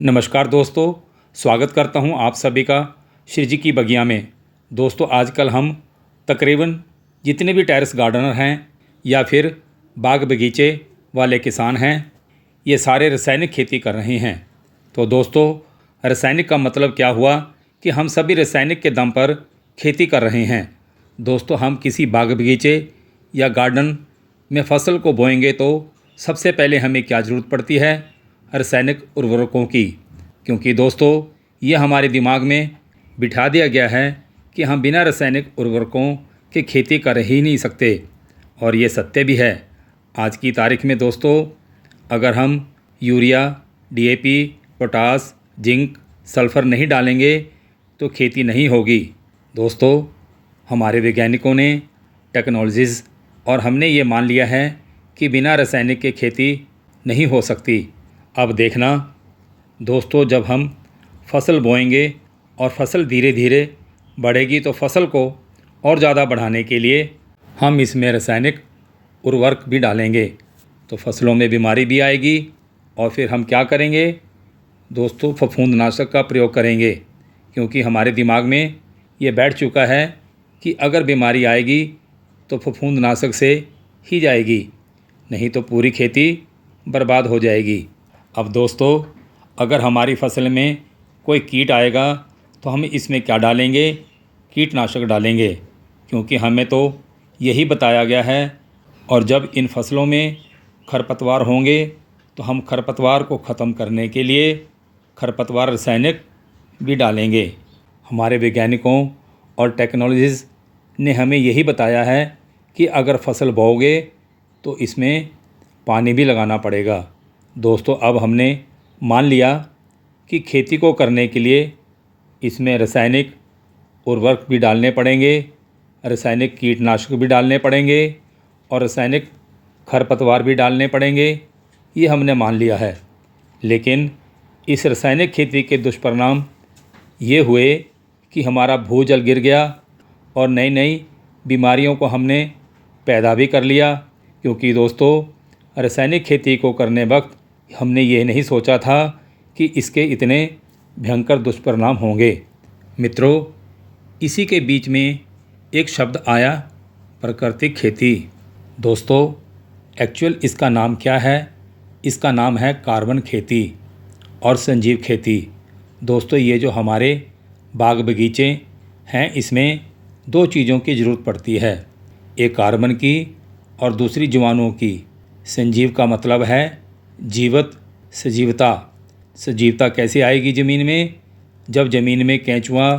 नमस्कार दोस्तों, स्वागत करता हूं आप सभी का श्री जी की बगिया में। दोस्तों, आजकल हम तकरीबन जितने भी टेरेस गार्डनर हैं या फिर बाग बगीचे वाले किसान हैं, ये सारे रासायनिक खेती कर रहे हैं। तो दोस्तों, रासायनिक का मतलब क्या हुआ कि हम सभी रासायनिक के दम पर खेती कर रहे हैं। दोस्तों, हम किसी बाग बगीचे या गार्डन में फसल को बोएंगे तो सबसे पहले हमें क्या ज़रूरत पड़ती है? रासायनिक उर्वरकों की। क्योंकि दोस्तों, ये हमारे दिमाग में बिठा दिया गया है कि हम बिना रासायनिक उर्वरकों के खेती कर ही नहीं सकते, और ये सत्य भी है। आज की तारीख में दोस्तों, अगर हम urea, DAP, potash, zinc, sulphur नहीं डालेंगे तो खेती नहीं होगी। दोस्तों, हमारे वैज्ञानिकों ने टेक्नोलॉजीज़ और हमने ये मान लिया है कि बिना रासायनिक के खेती नहीं हो सकती। अब देखना दोस्तों, जब हम फसल बोएंगे और फसल धीरे धीरे बढ़ेगी तो फसल को और ज़्यादा बढ़ाने के लिए हम इसमें रासायनिक उर्वरक भी डालेंगे, तो फसलों में बीमारी भी आएगी। और फिर हम क्या करेंगे दोस्तों? फफूंदनाशक का प्रयोग करेंगे, क्योंकि हमारे दिमाग में ये बैठ चुका है कि अगर बीमारी आएगी तो फफूंदनाशक से ही जाएगी, नहीं तो पूरी खेती बर्बाद हो जाएगी। अब दोस्तों, अगर हमारी फसल में कोई कीट आएगा तो हम इसमें क्या डालेंगे? कीटनाशक डालेंगे, क्योंकि हमें तो यही बताया गया है। और जब इन फसलों में खरपतवार होंगे तो हम खरपतवार को ख़त्म करने के लिए खरपतवार रासायनिक भी डालेंगे। हमारे वैज्ञानिकों और टेक्नोलॉजीज़ ने हमें यही बताया है कि अगर फसल बोओगे तो इसमें पानी भी लगाना पड़ेगा। दोस्तों, अब हमने मान लिया कि खेती को करने के लिए इसमें रासायनिक उर्वरक भी डालने पड़ेंगे, रासायनिक कीटनाशक भी डालने पड़ेंगे और रासायनिक खरपतवार भी डालने पड़ेंगे। ये हमने मान लिया है। लेकिन इस रासायनिक खेती के दुष्परिणाम ये हुए कि हमारा भूजल गिर गया और नई नई बीमारियों को हमने पैदा भी कर लिया। क्योंकि दोस्तों, रासायनिक खेती को करने वक्त हमने ये नहीं सोचा था कि इसके इतने भयंकर दुष्परिणाम होंगे। मित्रों, इसी के बीच में एक शब्द आया, प्राकृतिक खेती। दोस्तों, एक्चुअल इसका नाम क्या है? इसका नाम है कार्बन खेती और संजीव खेती। दोस्तों, ये जो हमारे बाग बगीचे हैं, इसमें दो चीज़ों की ज़रूरत पड़ती है, एक कार्बन की और दूसरी जीवाणुओं की। संजीव का मतलब है जीवत, सजीवता। सजीवता कैसे आएगी ज़मीन में? जब ज़मीन में केंचुआ,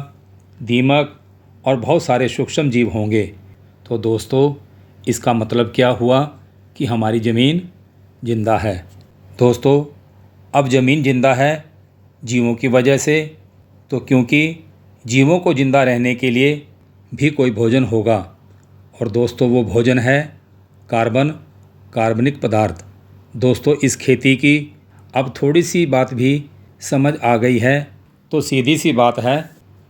दीमक और बहुत सारे सूक्ष्म जीव होंगे। तो दोस्तों, इसका मतलब क्या हुआ कि हमारी ज़मीन जिंदा है। दोस्तों, अब ज़मीन जिंदा है जीवों की वजह से, तो क्योंकि जीवों को जिंदा रहने के लिए भी कोई भोजन होगा, और दोस्तों वो भोजन है कार्बनिक पदार्थ। दोस्तों, इस खेती की अब थोड़ी सी बात भी समझ आ गई है। तो सीधी सी बात है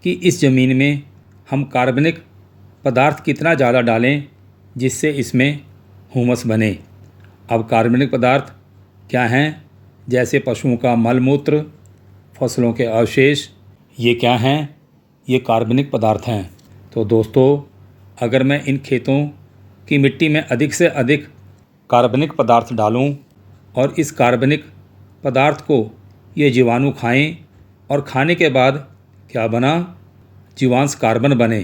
कि इस ज़मीन में हम कार्बनिक पदार्थ कितना ज़्यादा डालें जिससे इसमें हुमस बने। अब कार्बनिक पदार्थ क्या हैं? जैसे पशुओं का मलमूत्र, फसलों के अवशेष, ये क्या हैं? ये कार्बनिक पदार्थ हैं। तो दोस्तों, अगर मैं इन खेतों की मिट्टी में अधिक से अधिक कार्बनिक पदार्थ डालूं और इस कार्बनिक पदार्थ को ये जीवाणु खाएं और खाने के बाद क्या बना? जीवांश कार्बन बने।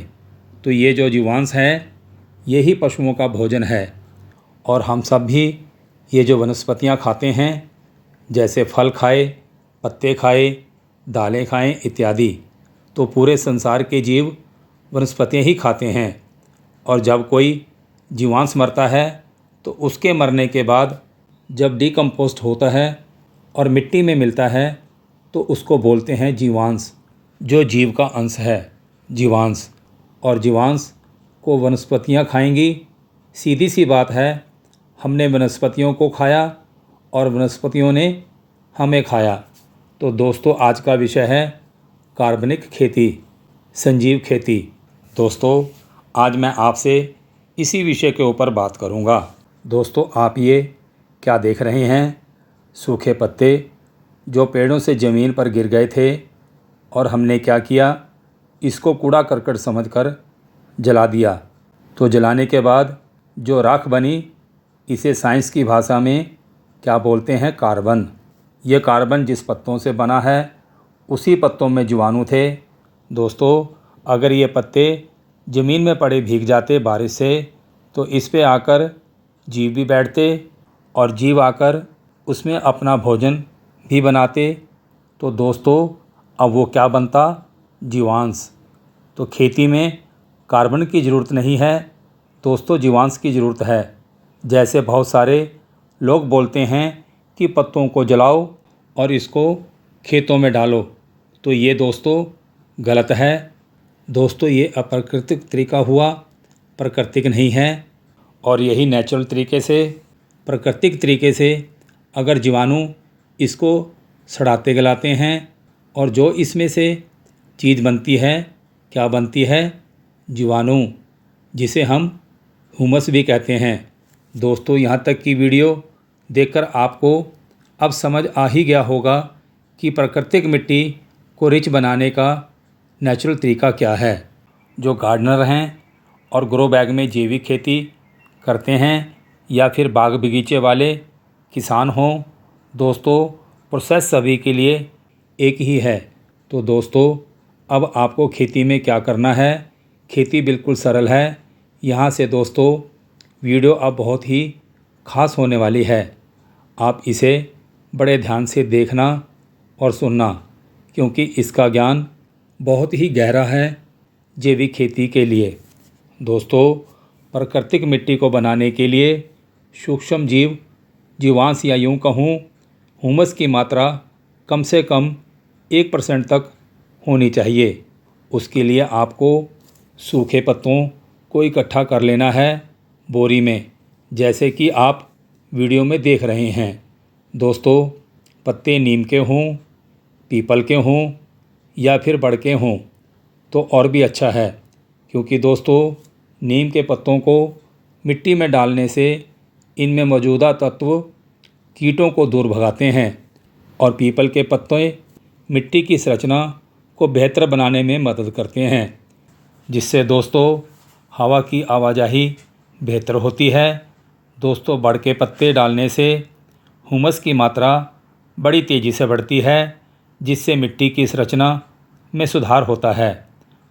तो ये जो जीवांश हैं, यही पशुओं का भोजन है। और हम सब भी ये जो वनस्पतियां खाते हैं, जैसे फल खाए, पत्ते खाए, दालें खाएं इत्यादि, तो पूरे संसार के जीव वनस्पतियां ही खाते हैं। और जब कोई जीवांश मरता है तो उसके मरने के बाद जब डिकम्पोस्ट होता है और मिट्टी में मिलता है तो उसको बोलते हैं जीवांश, जो जीव का अंश है, जीवांश। और जीवांश को वनस्पतियां खाएंगी। सीधी सी बात है, हमने वनस्पतियों को खाया और वनस्पतियों ने हमें खाया। तो दोस्तों, आज का विषय है कार्बनिक खेती, संजीव खेती। दोस्तों, आज मैं आपसे इसी विषय के ऊपर बात करूंगा। दोस्तों, आप ये क्या देख रहे हैं? सूखे पत्ते जो पेड़ों से ज़मीन पर गिर गए थे और हमने क्या किया, इसको कूड़ा करकट समझकर जला दिया। तो जलाने के बाद जो राख बनी, इसे साइंस की भाषा में क्या बोलते हैं, कार्बन। ये कार्बन जिस पत्तों से बना है उसी पत्तों में जीवाणु थे। दोस्तों, अगर ये पत्ते ज़मीन में पड़े भीग जाते बारिश से तो इस पे आकर जीव भी बैठते और जीव आकर उसमें अपना भोजन भी बनाते। तो दोस्तों, अब वो क्या बनता, जीवांश। तो खेती में कार्बन की ज़रूरत नहीं है दोस्तों, जीवांश की ज़रूरत है। जैसे बहुत सारे लोग बोलते हैं कि पत्तों को जलाओ और इसको खेतों में डालो, तो ये दोस्तों गलत है। दोस्तों, ये अप्राकृतिक तरीका हुआ, प्राकृतिक नहीं है। और यही नेचुरल तरीके से, प्राकृतिक तरीके से अगर जीवाणु इसको सड़ाते गलाते हैं और जो इसमें से चीज़ बनती है, क्या बनती है, जीवाणु, जिसे हम ह्यूमस भी कहते हैं। दोस्तों, यहाँ तक की वीडियो देखकर आपको अब समझ आ ही गया होगा कि प्राकृतिक मिट्टी को रिच बनाने का नेचुरल तरीका क्या है। जो गार्डनर हैं और ग्रो बैग में जैविक खेती करते हैं या फिर बाग बगीचे वाले किसान हों, दोस्तों प्रोसेस सभी के लिए एक ही है। तो दोस्तों, अब आपको खेती में क्या करना है, खेती बिल्कुल सरल है। यहाँ से दोस्तों वीडियो अब बहुत ही ख़ास होने वाली है। आप इसे बड़े ध्यान से देखना और सुनना, क्योंकि इसका ज्ञान बहुत ही गहरा है जैविक खेती के लिए। दोस्तों, प्राकृतिक मिट्टी को बनाने के लिए सूक्ष्म जीव, जीवांश या यूँ कहूँ ह्यूमस की मात्रा कम से कम 1% तक होनी चाहिए। उसके लिए आपको सूखे पत्तों को इकट्ठा कर लेना है बोरी में, जैसे कि आप वीडियो में देख रहे हैं। दोस्तों, पत्ते नीम के हों, पीपल के हों या फिर बड़ के हों तो और भी अच्छा है, क्योंकि दोस्तों नीम के पत्तों को मिट्टी में डालने से इनमें मौजूदा तत्व कीटों को दूर भगाते हैं और पीपल के पत्ते मिट्टी की संरचना को बेहतर बनाने में मदद करते हैं, जिससे दोस्तों हवा की आवाजाही बेहतर होती है। दोस्तों, बड़ के पत्ते डालने से ह्यूमस की मात्रा बड़ी तेज़ी से बढ़ती है, जिससे मिट्टी की संरचना में सुधार होता है।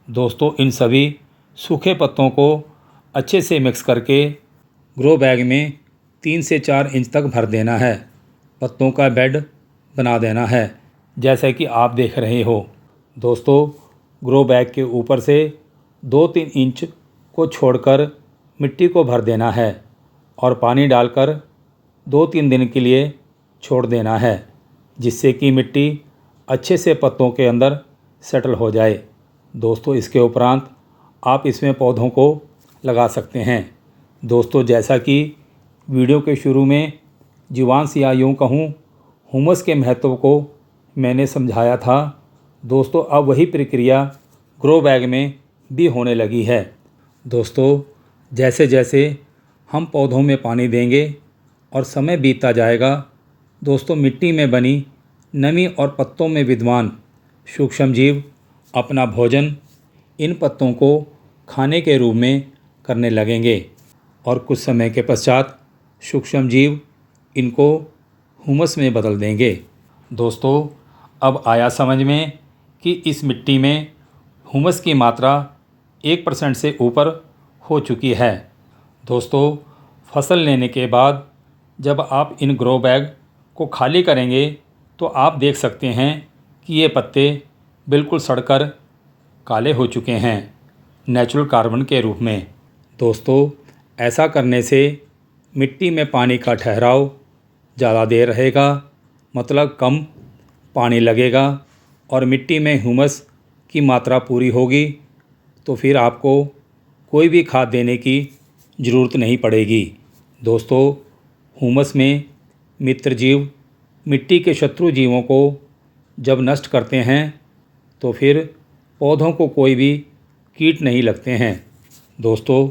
दोस्तों, इन सभी सूखे पत्तों को अच्छे से मिक्स करके ग्रो बैग में 3 से 4 इंच तक भर देना है। पत्तों का बेड बना देना है, जैसे कि आप देख रहे हो। दोस्तों, ग्रो बैग के ऊपर से 2-3 इंच को छोड़कर मिट्टी को भर देना है और पानी डालकर 2-3 दिन के लिए छोड़ देना है, जिससे कि मिट्टी अच्छे से पत्तों के अंदर सेटल हो जाए। दोस्तों, इसके उपरांत आप इसमें पौधों को लगा सकते हैं। दोस्तों, जैसा कि वीडियो के शुरू में जीवांश या यूँ कहूँ ह्यूमस के महत्व को मैंने समझाया था, दोस्तों अब वही प्रक्रिया ग्रो बैग में भी होने लगी है। दोस्तों, जैसे जैसे हम पौधों में पानी देंगे और समय बीतता जाएगा, दोस्तों मिट्टी में बनी नमी और पत्तों में विद्यमान सूक्ष्म जीव अपना भोजन इन पत्तों को खाने के रूप में करने लगेंगे और कुछ समय के पश्चात सूक्ष्म जीव इनको ह्यूमस में बदल देंगे। दोस्तों, अब आया समझ में कि इस मिट्टी में ह्यूमस की मात्रा 1% से ऊपर हो चुकी है। दोस्तों, फसल लेने के बाद जब आप इन ग्रो बैग को खाली करेंगे तो आप देख सकते हैं कि ये पत्ते बिल्कुल सड़कर काले हो चुके हैं नेचुरल कार्बन के रूप में। दोस्तों, ऐसा करने से मिट्टी में पानी का ठहराव ज़्यादा देर रहेगा, मतलब कम पानी लगेगा और मिट्टी में ह्यूमस की मात्रा पूरी होगी, तो फिर आपको कोई भी खाद देने की ज़रूरत नहीं पड़ेगी। दोस्तों, ह्यूमस में मित्र जीव मिट्टी के शत्रु जीवों को जब नष्ट करते हैं तो फिर पौधों को कोई भी कीट नहीं लगते हैं। दोस्तों,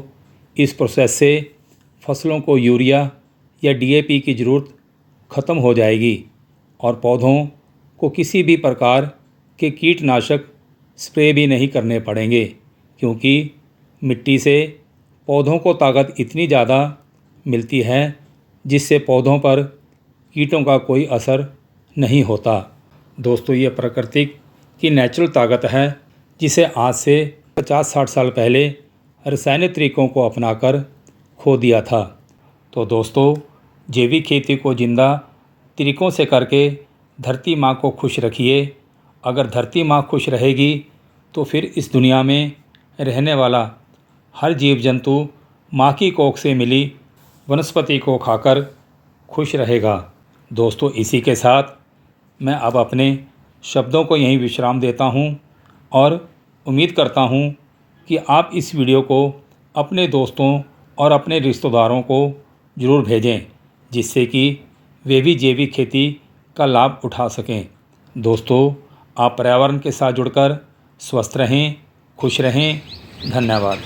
इस प्रोसेस से फसलों को यूरिया या DAP की ज़रूरत ख़त्म हो जाएगी और पौधों को किसी भी प्रकार के कीटनाशक स्प्रे भी नहीं करने पड़ेंगे, क्योंकि मिट्टी से पौधों को ताकत इतनी ज़्यादा मिलती है जिससे पौधों पर कीटों का कोई असर नहीं होता। दोस्तों, ये प्राकृतिक की नेचुरल ताकत है जिसे आज से 50-60 साल पहले रासायनिक तरीकों को अपनाकर खो दिया था। तो दोस्तों, जैविक खेती को जिंदा तरीकों से करके धरती माँ को खुश रखिए। अगर धरती माँ खुश रहेगी तो फिर इस दुनिया में रहने वाला हर जीव जंतु माँ की कोख से मिली वनस्पति को खाकर खुश रहेगा। दोस्तों, इसी के साथ मैं अब अपने शब्दों को यहीं विश्राम देता हूँ और उम्मीद करता हूँ कि आप इस वीडियो को अपने दोस्तों और अपने रिश्तेदारों को ज़रूर भेजें, जिससे कि वे भी जैविक खेती का लाभ उठा सकें। दोस्तों, आप पर्यावरण के साथ जुड़कर स्वस्थ रहें, खुश रहें। धन्यवाद।